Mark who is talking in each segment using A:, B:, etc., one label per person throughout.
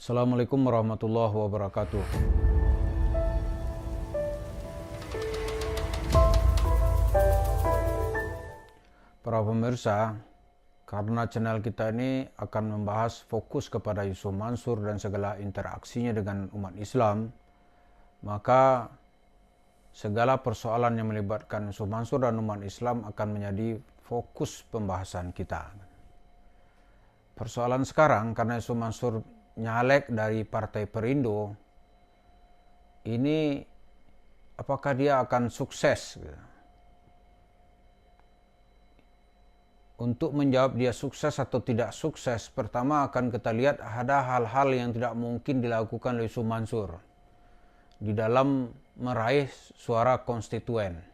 A: Assalamualaikum warahmatullahi wabarakatuh. Para pemirsa, karena channel kita ini akan membahas fokus kepada Yusuf Mansur dan segala interaksinya dengan umat Islam, maka segala persoalan yang melibatkan Yusuf Mansur dan umat Islam akan menjadi fokus pembahasan kita. Persoalan sekarang, karena Yusuf Mansur nyalek dari Partai Perindo, ini apakah dia akan sukses? Untuk menjawab dia sukses atau tidak sukses, pertama akan kita lihat ada hal-hal yang tidak mungkin dilakukan oleh Yusuf Mansur di dalam meraih suara konstituen.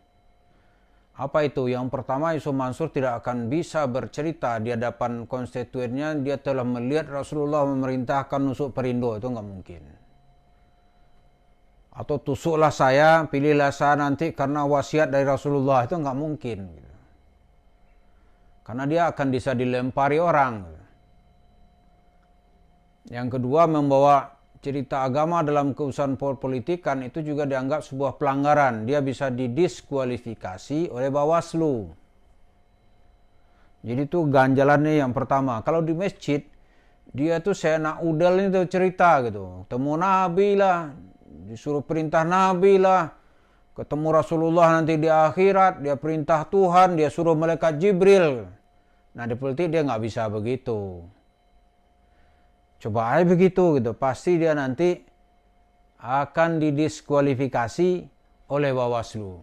A: Apa itu? Yang pertama, Yusuf Mansur tidak akan bisa bercerita di hadapan konstituennya dia telah melihat Rasulullah memerintahkan nusuk Perindo. Itu nggak mungkin. Atau tusuklah saya, pilihlah saya nanti karena wasiat dari Rasulullah. Itu nggak mungkin. Karena dia akan bisa dilempari orang. Yang kedua, membawa cerita agama dalam keurusan politikan itu juga dianggap sebuah pelanggaran. Dia bisa didiskualifikasi oleh Bawaslu. Jadi itu ganjalannya yang pertama. Kalau di masjid, dia tuh seenak udel itu cerita gitu. Ketemu Nabi lah, disuruh perintah Nabi lah. Ketemu Rasulullah nanti di akhirat, dia perintah Tuhan, dia suruh malaikat Jibril. Nah di politik dia nggak bisa begitu. Coba aja begitu gitu, pasti dia nanti akan didiskualifikasi oleh Bawaslu.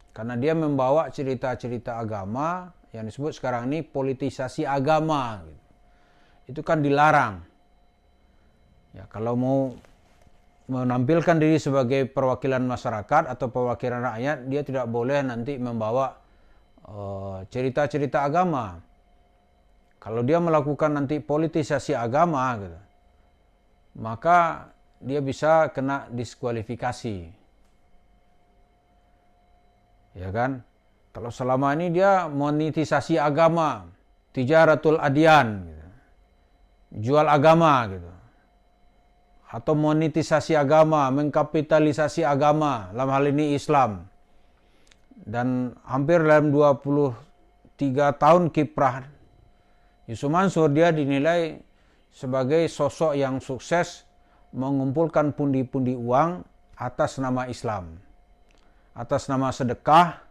A: Karena dia membawa cerita-cerita agama yang disebut sekarang ini politisasi agama. Gitu. Itu kan dilarang. Ya, kalau mau menampilkan diri sebagai perwakilan masyarakat atau perwakilan rakyat, dia tidak boleh nanti membawa cerita-cerita agama. Kalau dia melakukan nanti politisasi agama, gitu, maka dia bisa kena diskualifikasi. Ya kan? Kalau selama ini dia monetisasi agama, tijaratul adyan, gitu, jual agama, gitu, atau monetisasi agama, mengkapitalisasi agama, dalam hal ini Islam. Dan hampir dalam 23 tahun kiprah Yusuf Mansur, dia dinilai sebagai sosok yang sukses mengumpulkan pundi-pundi uang atas nama Islam, atas nama sedekah,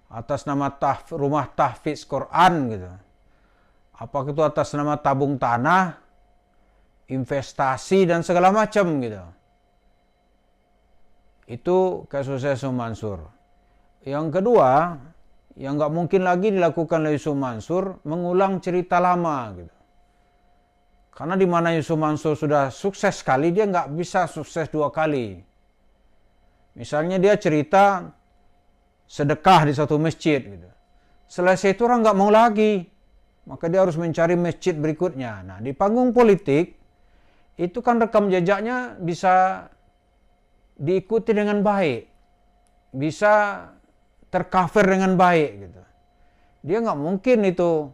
A: atas nama rumah tahfiz Quran gitu. Apakah itu atas nama tabung tanah, investasi dan segala macam gitu. Itu kesuksesan Yusuf Mansur. Yang kedua, yang nggak mungkin lagi dilakukan oleh Yusuf Mansur, mengulang cerita lama gitu. Karena di mana Yusuf Mansur sudah sukses sekali, dia nggak bisa sukses dua kali. Misalnya dia cerita sedekah di satu masjid gitu. Selesai itu orang nggak mau lagi, maka dia harus mencari masjid berikutnya. Nah di panggung politik itu kan rekam jejaknya bisa diikuti dengan baik, bisa tercover dengan baik gitu. Dia nggak mungkin itu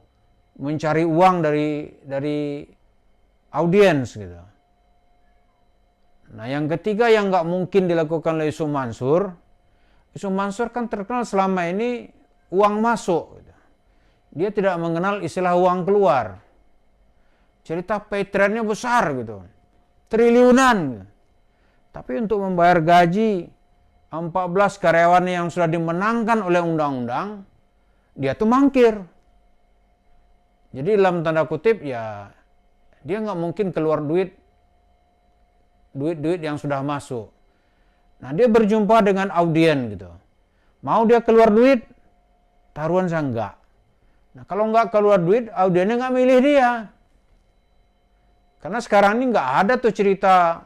A: mencari uang dari audiens gitu. Nah yang ketiga yang nggak mungkin dilakukan oleh Yusuf Mansur kan terkenal selama ini uang masuk gitu. Dia tidak mengenal istilah uang keluar. Cerita Patreonnya besar gitu, triliunan gitu. Tapi untuk membayar gaji 14 karyawan yang sudah dimenangkan oleh undang-undang, dia tuh mangkir. Jadi dalam tanda kutip ya, dia nggak mungkin keluar duit yang sudah masuk. Nah dia berjumpa dengan audien gitu. Mau dia keluar duit, taruhan saya enggak. Nah kalau nggak keluar duit, audiennya nggak milih dia. Karena sekarang ini nggak ada tuh cerita,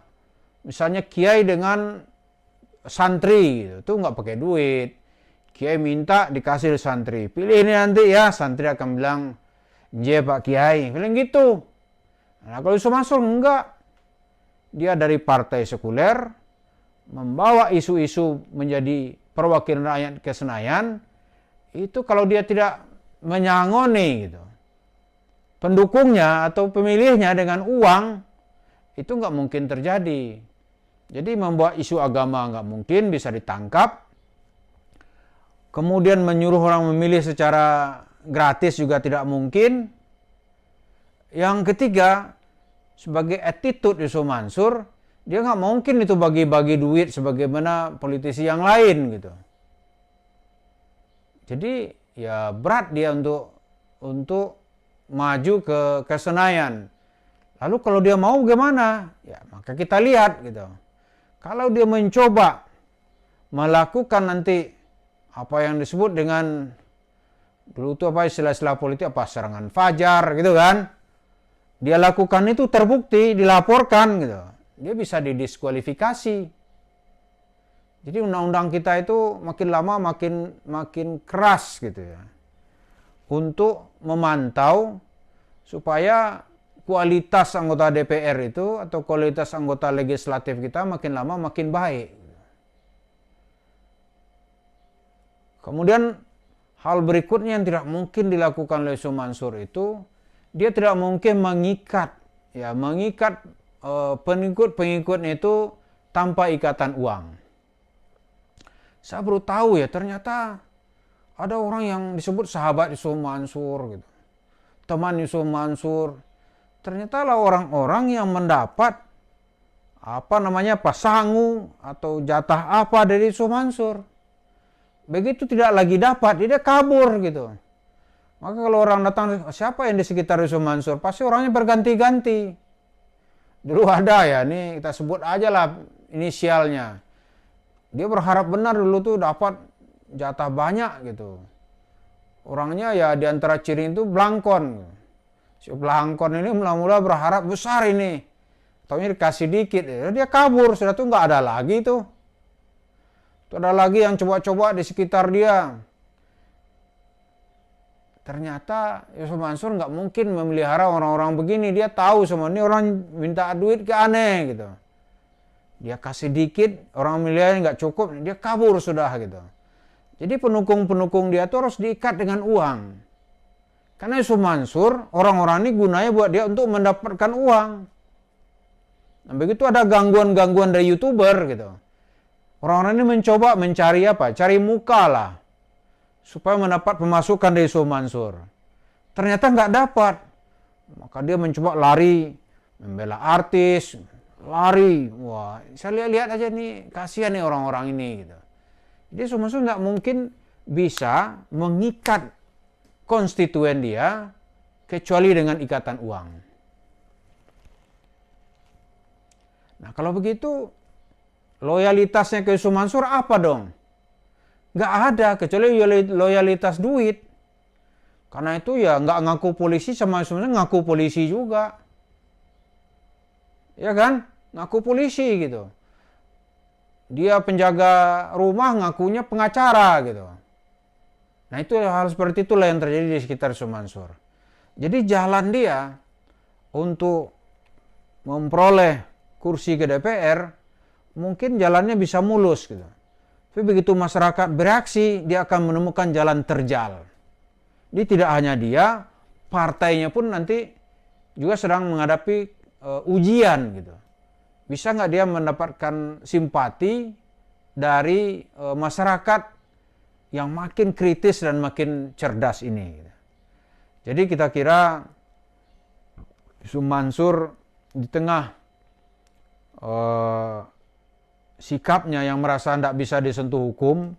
A: misalnya kiai dengan santri gitu, tuh nggak pakai duit. Kiai minta dikasih santri, pilih ini nanti ya, santri akan bilang, "Nje Pak Kiai," bilang gitu. Nah kalau Yusuf Mansur enggak, dia dari partai sekuler, membawa isu-isu menjadi perwakilan rakyat ke Senayan, itu kalau dia tidak menyangoni gitu pendukungnya atau pemilihnya dengan uang, itu nggak mungkin terjadi. Jadi membawa isu agama nggak mungkin bisa ditangkap. Kemudian menyuruh orang memilih secara gratis juga tidak mungkin. Yang ketiga, sebagai attitude Yusuf Mansur, dia nggak mungkin itu bagi-bagi duit sebagaimana politisi yang lain gitu. Jadi ya berat dia untuk maju ke Senayan. Lalu kalau dia mau gimana? Ya maka kita lihat gitu. Kalau dia mencoba melakukan nanti apa yang disebut dengan dulu itu apa istilah-istilah politik apa serangan fajar gitu kan. Dia lakukan itu terbukti, dilaporkan gitu. Dia bisa didiskualifikasi. Jadi undang-undang kita itu makin lama makin keras gitu ya. Untuk memantau supaya kualitas anggota DPR itu atau kualitas anggota legislatif kita makin lama makin baik. Kemudian hal berikutnya yang tidak mungkin dilakukan oleh Yusuf Mansur itu, dia tidak mungkin mengikat pengikut-pengikutnya itu tanpa ikatan uang. Saya baru tahu ya, ternyata ada orang yang disebut sahabat Yusuf Mansur gitu. Teman Yusuf Mansur. Ternyata lah orang-orang yang mendapat pasangu atau jatah apa dari Yusuf Mansur. Begitu tidak lagi dapat, dia kabur gitu. Maka kalau orang datang, siapa yang di sekitar Yusuf Mansur? Pasti orangnya berganti-ganti. Dulu ada ya, ini kita sebut aja lah inisialnya. Dia berharap benar dulu tuh dapat jatah banyak gitu. Orangnya ya di antara ciri itu Blangkon. Si Blangkon ini mula-mula berharap besar ini. Taunya dikasih dikit, dia kabur, sudah tuh nggak ada lagi tuh. Tuh ada lagi yang coba-coba di sekitar dia. Ternyata Yusuf Mansur nggak mungkin memelihara orang-orang begini. Dia tahu semua ini orang minta duit ke aneh gitu. Dia kasih dikit, orang melihara nggak cukup, dia kabur sudah gitu. Jadi pendukung-pendukung dia tuh harus diikat dengan uang. Karena Yusuf Mansur, orang-orang ini gunanya buat dia untuk mendapatkan uang. Nah, begitu ada gangguan-gangguan dari YouTuber gitu. Orang-orang ini mencoba mencari apa? Cari muka lah. Supaya mendapat pemasukan dari Yusuf Mansur. Ternyata nggak dapat. Maka dia mencoba lari, membela artis, lari. Wah, saya lihat aja nih, kasihan nih orang-orang ini gitu. Jadi Yusuf Mansur nggak mungkin bisa mengikat konstituen dia kecuali dengan ikatan uang. Nah kalau begitu loyalitasnya ke Yusuf Mansur apa dong? Nggak ada kecuali loyalitas duit. Karena itu ya nggak ngaku polisi sama sebenarnya ngaku polisi juga. Ya kan? Ngaku polisi gitu. Dia penjaga rumah ngakunya pengacara gitu. Nah itu hal seperti itulah yang terjadi di sekitar Yusuf Mansur. Jadi jalan dia untuk memperoleh kursi ke DPR mungkin jalannya bisa mulus gitu. Tapi begitu masyarakat bereaksi, dia akan menemukan jalan terjal. Jadi tidak hanya dia, partainya pun nanti juga sedang menghadapi ujian gitu. Bisa nggak dia mendapatkan simpati dari masyarakat yang makin kritis dan makin cerdas ini. Jadi kita kira Yusuf Mansur di tengah sikapnya yang merasa tidak bisa disentuh hukum,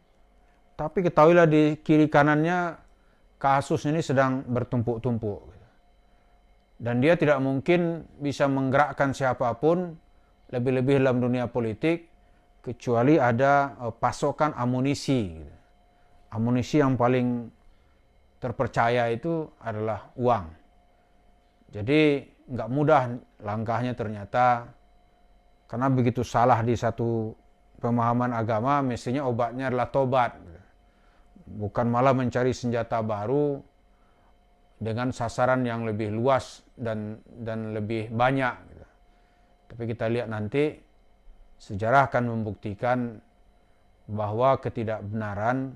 A: tapi ketahuilah di kiri kanannya kasus ini sedang bertumpuk-tumpuk. Dan dia tidak mungkin bisa menggerakkan siapapun, lebih-lebih dalam dunia politik, kecuali ada pasokan amunisi. Amunisi yang paling terpercaya itu adalah uang. Jadi nggak mudah langkahnya ternyata, karena begitu salah di satu pemahaman agama, mestinya obatnya adalah tobat. Bukan malah mencari senjata baru dengan sasaran yang lebih luas dan lebih banyak. Tapi kita lihat nanti, sejarah akan membuktikan bahwa ketidakbenaran,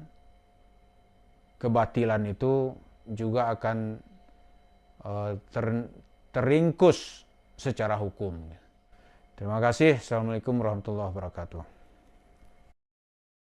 A: kebatilan itu juga akan teringkus secara hukum. Terima kasih. Assalamualaikum warahmatullahi wabarakatuh.